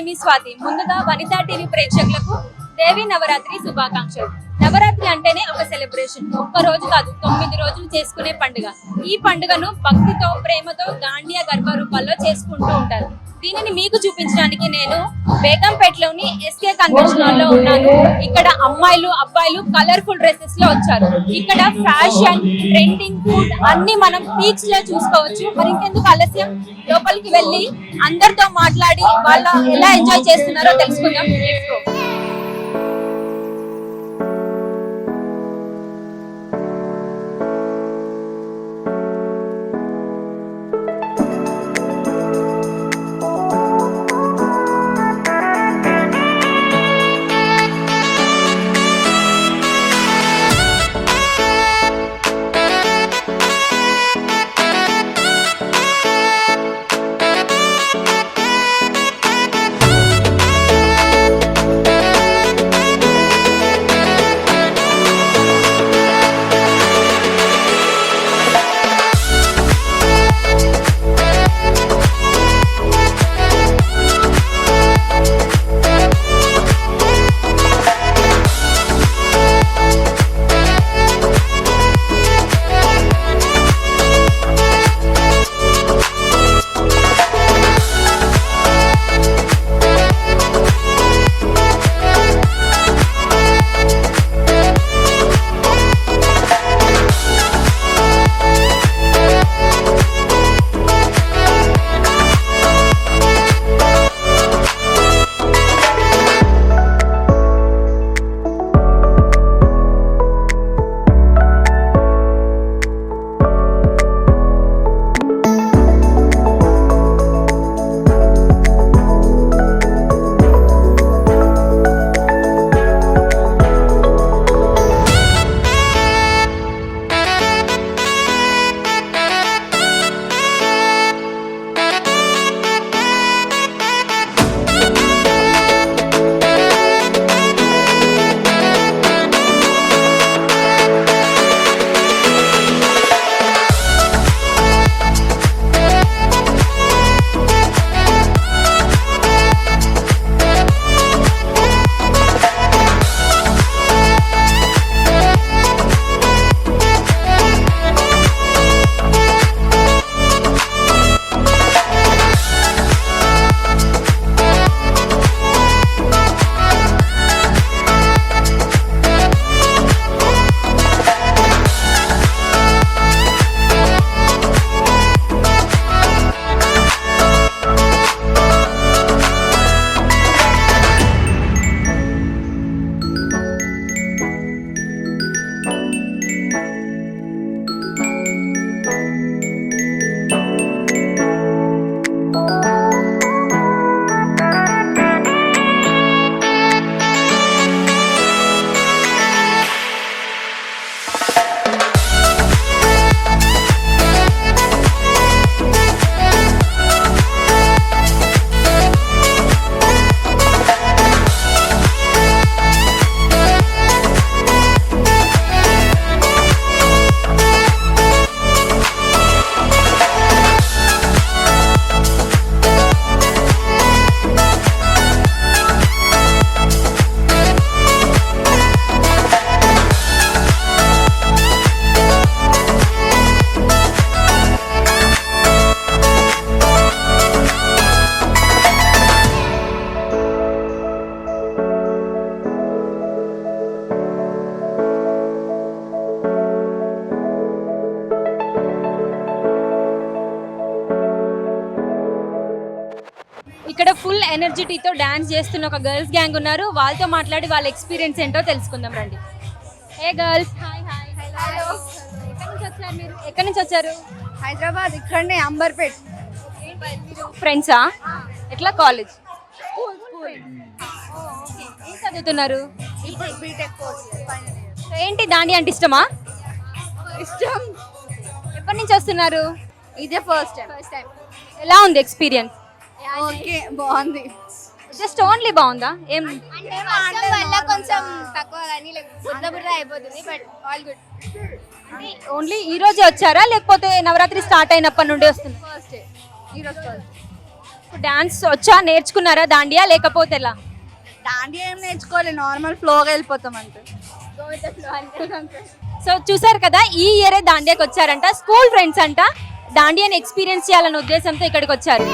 మీ స్వాతి. ముందుగా వనితా టీవీ ప్రేక్షకులకు దేవి నవరాత్రి శుభాకాంక్షలు. నవరాత్రి అంటేనే ఒక సెలబ్రేషన్. ఒక్క రోజు కాదు, 9 రోజులు చేసుకునే పండుగ. ఈ పండుగను భక్తితో, ప్రేమతో దాండియా గర్భ రూపాల్లో చేసుకుంటూ ఉంటారు. దీనిని మీకు చూపించడానికి నేను బేగంపేటలోని ఎస్కే కన్వెన్షన్ హాల్ లో ఉన్నాను. ఇక్కడ అమ్మాయిలు, అబ్బాయిలు కలర్ఫుల్ డ్రెస్సెస్ లో వచ్చారు. ఇక్కడ ఫ్యాషన్, ట్రెండింగ్, ఫుడ్ అన్ని మనం పీక్స్ లో చూసుకోవచ్చు. మరి ఇంకెందుకు ఆలస్యం, లోపలికి వెళ్ళి అందరితో మాట్లాడి వాళ్ళు ఎలా ఎంజాయ్ చేస్తున్నారో తెలుసుకుందాం. Let's go. ఇక్కడ ఫుల్ ఎనర్జిటీతో డాన్స్ చేస్తున్న ఒక గర్ల్స్ గ్యాంగ్ ఉన్నారు. వాళ్ళతో మాట్లాడి వాళ్ళ ఎక్స్పీరియన్స్ ఏంటో తెలుసుకుందాం రండి. ఏ గర్ల్స్, హాయ్ హాయ్. హలో, ఎక్కడి నుంచి వచ్చారు మీరు? ఎక్కడి నుంచి వచ్చారు? హైదరాబాద్, ఇక్కడనే అంబర్పేట్. ఫ్రెండ్సా? ఎట్లా కాలేజ్? ఏం చదువుతున్నారు? ఇప్పుడు బీటెక్ కోర్స్ ఫైనల్ ఇయర్. ఏంటి దాండి అంటే ఇష్టమా? ఇష్టం. ఎప్పటి నుంచి వస్తున్నారు? ఇదే ఫస్ట్ టైం. ఎలా ఉంది ఎక్స్పీరియన్స్? ఓకే, బాగుంది. జస్ట్ ఓన్లీ బాగుందా? ఏం అంటే వర్షం వల్ల కొంచెం తక్కువ కానీ బుర్ర అయిపోతుంది, బట్ ఆల్ గుడ్. ఓన్లీ ఈ రోజే వచ్చారా లేకపోతే నవరాత్రి స్టార్ట్ అయినప్పటి నుండి వస్తుంది? ఫస్ట్ డే, ఈరోజు ఫస్ట్. డాన్స్ వచ్చా, నేర్చుకున్నారా దాండియా లేకపోతే ఎలా? దాండియా ఏం నేర్చుకోవాలి, నార్మల్ ఫ్లోగా వెళ్ళిపోతాం అంతే. సో చూసారు కదా, ఈ ఇయరే దాండియాకి వచ్చారంట. స్కూల్ ఫ్రెండ్స్ అంట దాండియాని ఎక్స్పీరియన్స్ చేయాలన్న ఉద్దేశంతో ఇక్కడికి వచ్చారు.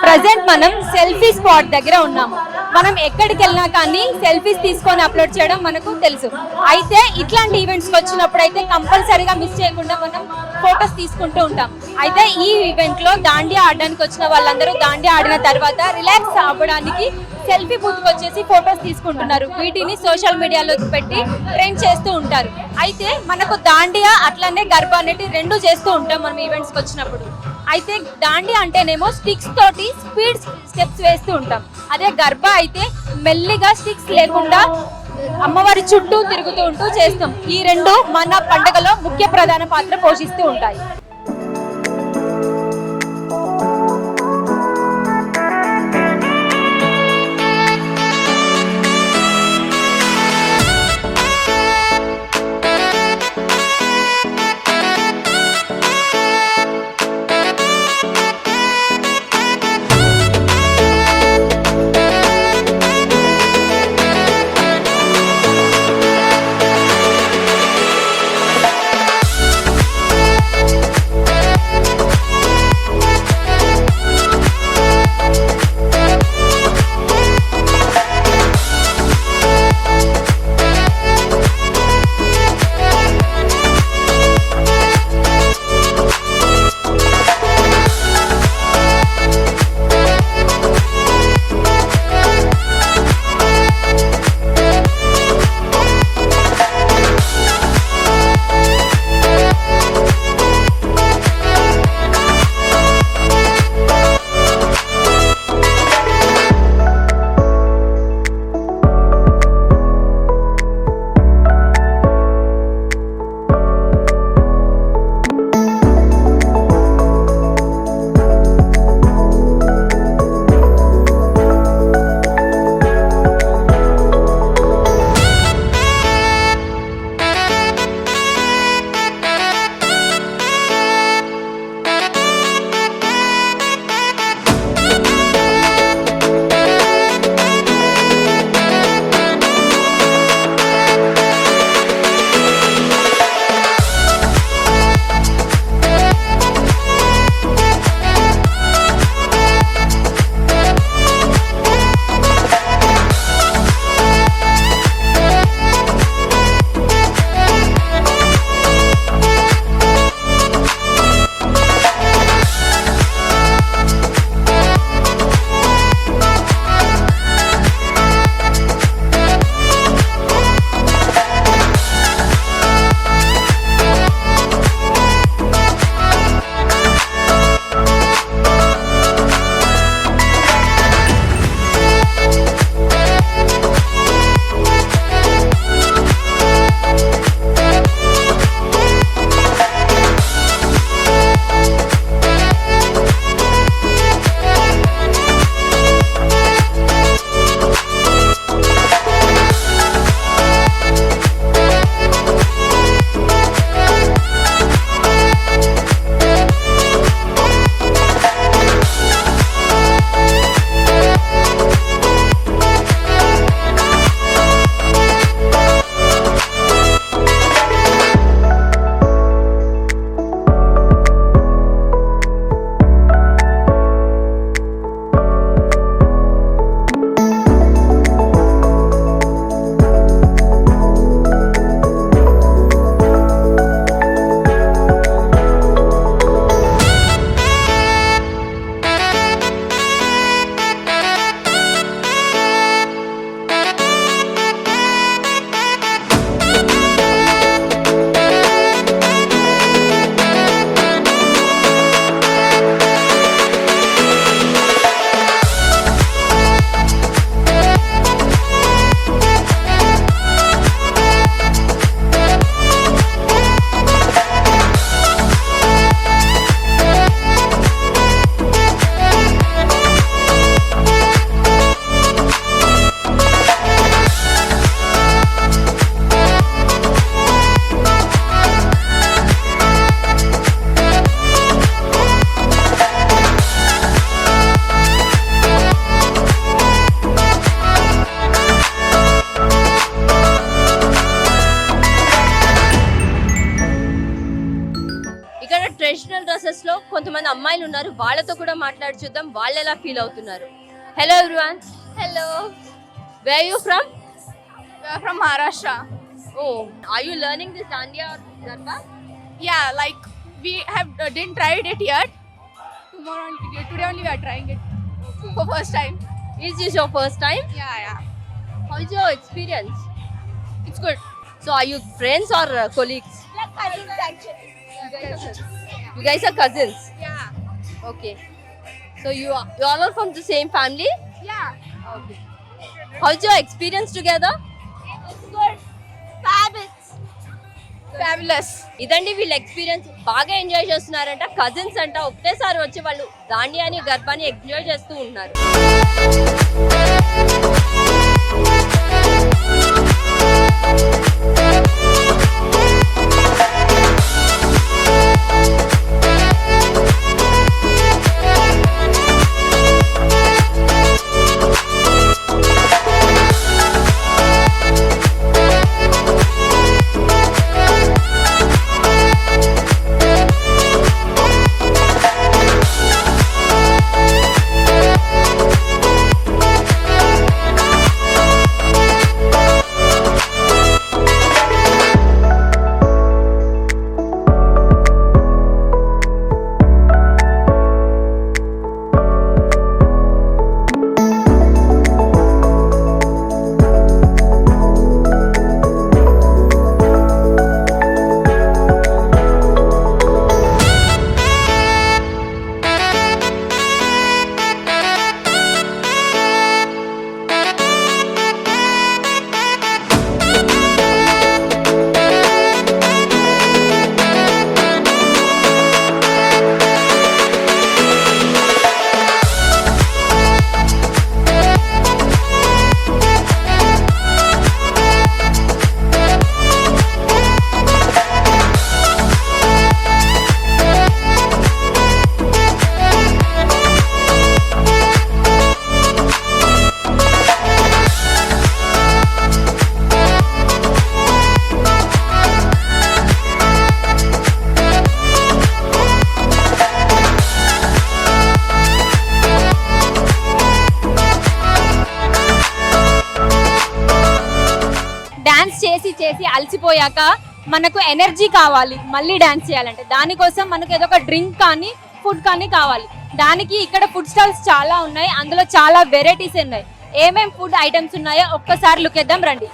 ప్రజెంట్ మనం సెల్ఫీ స్పాట్ దగ్గర ఉన్నాము. మనం ఎక్కడికి వెళ్ళినా కానీ సెల్ఫీస్ తీసుకొని అప్లోడ్ చేయడం మనకు తెలుసు. అయితే ఇట్లాంటి ఈవెంట్స్ వచ్చినప్పుడు అయితే కంపల్సరీగా మిస్ చేయకుండా మనం ఫొటోస్ తీసుకుంటూ ఉంటాం. అయితే ఈ ఈవెంట్ లో దాండియా ఆడడానికి వచ్చిన వాళ్ళందరూ దాండియా ఆడిన తర్వాత రిలాక్స్ అవ్వడానికి సెల్ఫీ బూత్కి వచ్చేసి ఫొటోస్ తీసుకుంటున్నారు. వీటిని సోషల్ మీడియాలో పెట్టి ట్రెండ్ చేస్తూ ఉంటారు. అయితే మనకు దాండియా అట్లనే గర్భా అనేది రెండు చేస్తూ ఉంటాం మనం ఈవెంట్స్కి వచ్చినప్పుడు. అయితే దాండియా అంటేనేమో స్టిక్స్ తోటి స్పీడ్ స్టెప్స్ వేస్తూ ఉంటాం. అదే గర్భా అయితే మెల్లిగా స్టిక్స్ లేకుండా అమ్మవారి చుట్టూ తిరుగుతూ ఉంటూ చేస్తాం. ఈ రెండు మన పండుగలో ముఖ్య ప్రధాన పాత్ర పోషిస్తూ ఉంటాయి. అమ్మాయిలు ఉన్నారు, వాళ్ళతో కూడా మాట్లాడి చూద్దాం వాళ్ళు ఎలా ఫీల్ అవుతున్నారు. Hello everyone. Hello, where you from? From Maharashtra. Oh, are you learning this dandiya or garba? Yeah, like we have didn't tried it yet. Today only we are trying it for first time. Is this your first time? Yeah. How is your experience? It's good. So are you friends or colleagues? like cousins actually. You guys are cousins. Yeah. Okay. So you all are from the same family? Yeah. Okay. How's your experience together? It's good. Fabulous. ఇదండి వీళ్ళ experience. బాగా enjoy చేస్తున్నారంట, cousins అంట. ఒకటేసారి వచ్చి వాళ్ళు దాండియాని గర్బాని enjoy చేస్తూ ఉన్నారు. చేసి అలసిపోయాక మనకు ఎనర్జీ కావాలి మళ్ళీ డాన్స్ చేయాలంటే, దానికోసం మనకు ఏదో ఒక డ్రింక్ కానీ ఫుడ్ కానీ కావాలి. దానికి ఇక్కడ ఫుడ్ స్టాల్స్ చాలా ఉన్నాయి, అందులో చాలా వెరైటీస్ ఉన్నాయి. ఏమేం ఫుడ్ ఐటమ్స్ ఉన్నాయో ఒక్కసారి లుక్ చేద్దాం రండి.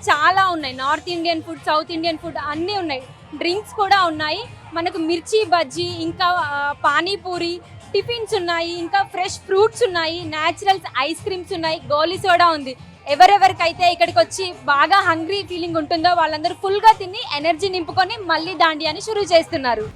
చాలా ఉన్నాయి, north Indian food, south Indian food అన్నీ ఉన్నాయి. డ్రింక్స్ కూడా ఉన్నాయి, మనకు మిర్చి బజ్జీ, ఇంకా పానీపూరి, టిఫిన్స్ ఉన్నాయి, ఇంకా ఫ్రెష్ ఫ్రూట్స్ ఉన్నాయి, న్యాచురల్స్ ఐస్ క్రీమ్స్ ఉన్నాయి, గోలీ సోడా ఉంది. ఎవరెవరికైతే ఇక్కడికి వచ్చి బాగా హంగ్రీ ఫీలింగ్ ఉంటుందో వాళ్ళందరూ ఫుల్గా తిని ఎనర్జీ నింపుకొని మళ్ళీ దాండియాని షురూ చేస్తున్నారు.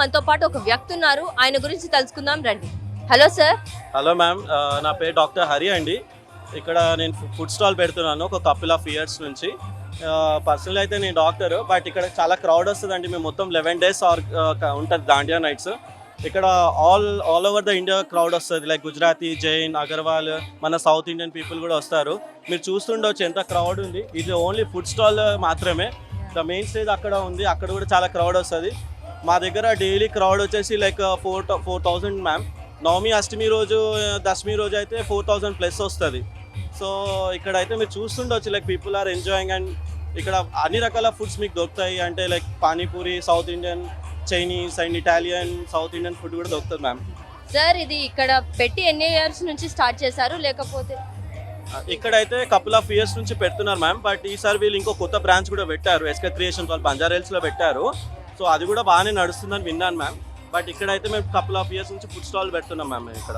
మనతో పాటు ఒక వ్యక్తి ఉన్నారు, ఆయన గురించి తెలుసుకుందాం రండి. Hello sir. హలో మ్యామ్, నా పేరు డాక్టర్ హరి అండి. ఇక్కడ నేను ఫుడ్ స్టాల్ పెడుతున్నాను ఒక కపుల్ ఆఫ్ ఇయర్స్ నుంచి. పర్సనల్ అయితే నేను డాక్టర్, బట్ ఇక్కడ చాలా క్రౌడ్ వస్తుందండి. మేము మొత్తం 11 days ఉంటుంది దాండియా నైట్స్. ఇక్కడ all over the India crowd వస్తుంది, లైక్ గుజరాతీ, జైన్, అగర్వాల్, మన సౌత్ ఇండియన్ పీపుల్ కూడా వస్తారు. మీరు చూస్తుండవచ్చు ఎంత క్రౌడ్ ఉంది. ఇది ఓన్లీ ఫుడ్ స్టాల్ మాత్రమే. ద మెయిన్ స్టేజ్ అక్కడ ఉంది, అక్కడ కూడా చాలా క్రౌడ్ వస్తుంది. మా దగ్గర డైలీ క్రౌడ్ వచ్చేసి లైక్ 4,000 మ్యామ్. నవమి, అష్టమి రోజు, దశమి రోజు అయితే 4,000 ప్లస్ వస్తుంది. సో ఇక్కడ అయితే మీరు చూస్తుండవచ్చు, like people are enjoying. And ఇక్కడ అన్ని రకాల ఫుడ్స్ మీకు దొరుకుతాయి, అంటే like panipuri, south Indian, Chinese and Italian, south Indian food కూడా దొరుకుతుంది మ్యామ్. సార్ ఇది ఇక్కడ పెట్టి ఎన్ని ఇయర్స్ నుంచి స్టార్ట్ చేశారు, లేకపోతే? ఇక్కడైతే కపుల్ ఆఫ్ ఇయర్స్ నుంచి పెడుతున్నారు మ్యామ్. బట్ ఈసారి వీళ్ళు ఇంకో కొత్త బ్రాంచ్ కూడా పెట్టారు, ఎస్కే క్రియేషన్ వాళ్ళు బంజారాహిల్స్లో పెట్టారు. సో అది కూడా బాగానే నడుస్తుందని విన్నాను మ్యామ్. బట్ ఇక్కడైతే మేము కపుల్ ఆఫ్ ఇయర్స్ నుంచి ఫుడ్ స్టాల్ పెడుతున్నాం మ్యామ్. మేము ఇక్కడ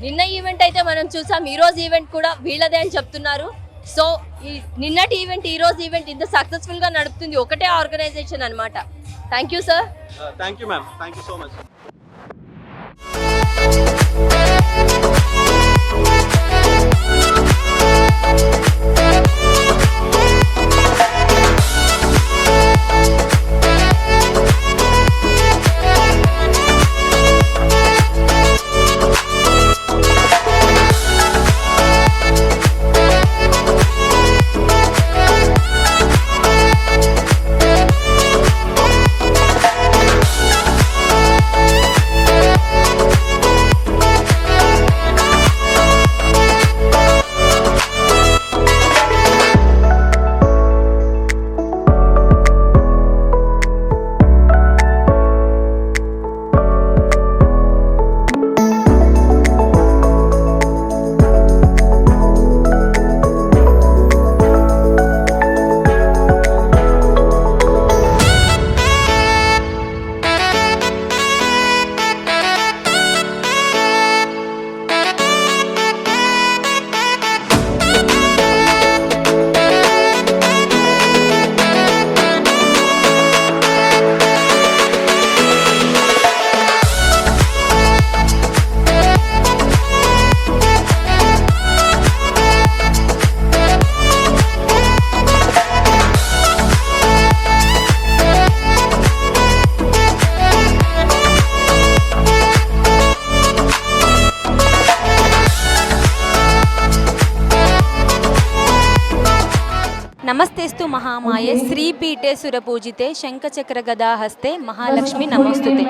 నిన్న ఈవెంట్ అయితే మనం చూసాం, ఈ రోజు ఈవెంట్ కూడా వీళ్ళదే అని చెప్తున్నారు. సో ఈ నిన్నటి ఈవెంట్, ఈ రోజు ఈవెంట్ ఇంత సక్సెస్ఫుల్ గా నడుపుతుంది ఒకటే ఆర్గనైజేషన్ అన్నమాట. Thank you sir. Thank you ma'am, thank you so much. నమస్తేస్తు మహామాయే శ్రీపీఠే సురపూజితే శంఖచక్ర గదాహస్తే మహాలక్ష్మి నమోస్తుతే.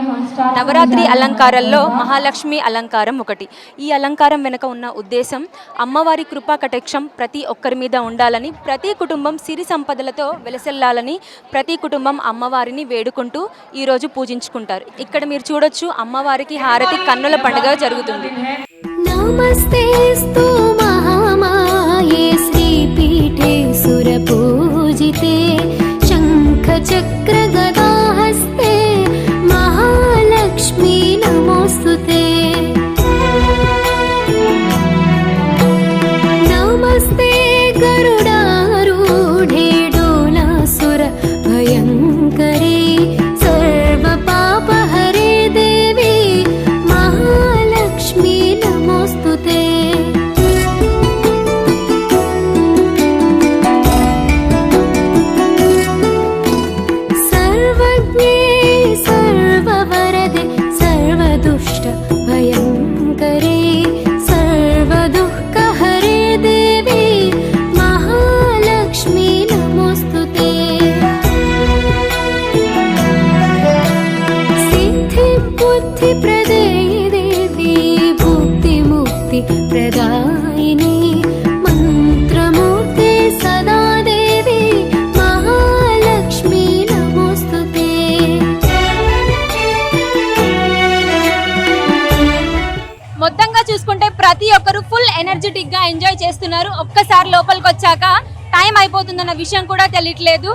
నవరాత్రి అలంకారాల్లో మహాలక్ష్మి అలంకారం ఒకటి. ఈ అలంకారం వెనుక ఉన్న ఉద్దేశం అమ్మవారి కృపా కటాక్షం ప్రతి ఒక్కరి మీద ఉండాలని, ప్రతి కుటుంబం సిరి సంపదలతో వెలసెల్లాలని ప్రతి కుటుంబం అమ్మవారిని వేడుకుంటూ ఈరోజు పూజించుకుంటారు. ఇక్కడ మీరు చూడొచ్చు, అమ్మవారికి హారతి కన్నుల పండుగ జరుగుతుంది. నమస్తేస్తు మహామాయే శ్రీపీఠే సురపూజితే శంఖచక్ర గదాహస్తే మహాలక్ష్మి నమోస్తుతే. నమస్తే గరుడారూఢే డోలాసుర భయంకరే సర్వ పాపహరే దేవి మహాలక్ష్మి నమోస్తుతే. సర్వజ్ఞే సర్వవరదే సర్వదుష్ట భయంకరే సర్వదుఃఖహరే దేవి మహాలక్ష్మి నమోస్తుతే. సిద్ధి బుద్ధి ప్రదే దేవి భుక్తి ముక్తి ప్రదాయిని మంత్రమూర్తి సదా దేవి మహాలక్ష్మి నమోస్తుతే. మొత్తంగా చూసుకుంటే ప్రతి ఒక్కరు ఫుల్ ఎనర్జెటిక్ గా ఎంజాయ్ చేస్తున్నారు. ఒక్కసారి లోపలికి వచ్చాక టైం అయిపోతుందన్న విషయం కూడా తెలియట్లేదు.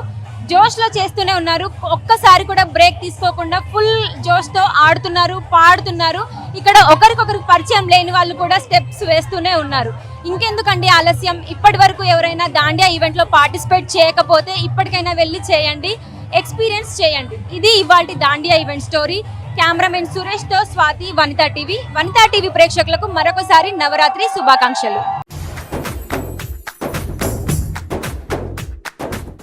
జోష్ లో చేస్తూనే ఉన్నారు. ఒక్కసారి కూడా బ్రేక్ తీసుకోకుండా ఫుల్ జోష్ తో ఆడుతున్నారు, పాడుతున్నారు. ఇక్కడ ఒకరికొకరికి పరిచయం లేని వాళ్ళు కూడా స్టెప్స్ వేస్తూనే ఉన్నారు. ఇంకెందుకండి ఆలస్యం? ఇప్పటి వరకు ఎవరైనా దాండియా ఈవెంట్ లో పార్టిసిపేట్ చేయకపోతే ఇప్పటికైనా వెళ్ళి చేయండి. ఎక్స్పీరియన్స్ చేయండి. ఇది ఇవాల్టి దాండియా ఈవెంట్ స్టోరీ. కెమెరామెన్ సురేష్తో స్వాతి, వనితా టీవీ ప్రేక్షకులకు మరొకసారి నవరాత్రి శుభాకాంక్షలు.